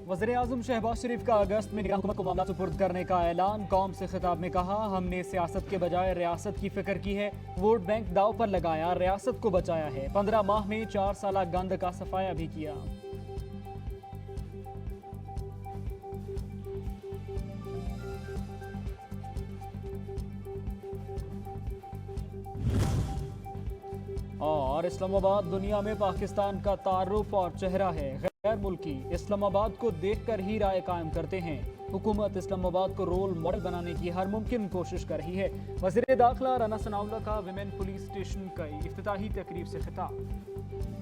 वज़ीर-ए-आज़म शहबाज शरीफ का अगस्त में निगरान हुकूमत को मामला सुपुर्द करने का ऐलान। कौम से खिताब में कहा, हमने सियासत के बजाय रियासत की फिक्र की है। वोट बैंक दाव पर लगाया, रियासत को बचाया है। 15 माह में 4 साल गंद का सफाया भी किया। और इस्लामाबाद दुनिया में पाकिस्तान का तारुफ और चेहरा है। गैर मुल्की इस्लामाबाद को देखकर ही राय कायम करते हैं। हुकूमत इस्लामाबाद को रोल मॉडल बनाने की हर मुमकिन कोशिश कर रही है। वज़ीर दाखिला राना सनाउल्लाह का विमेन पुलिस स्टेशन की इफ्तिताही तकरीब से खिताब।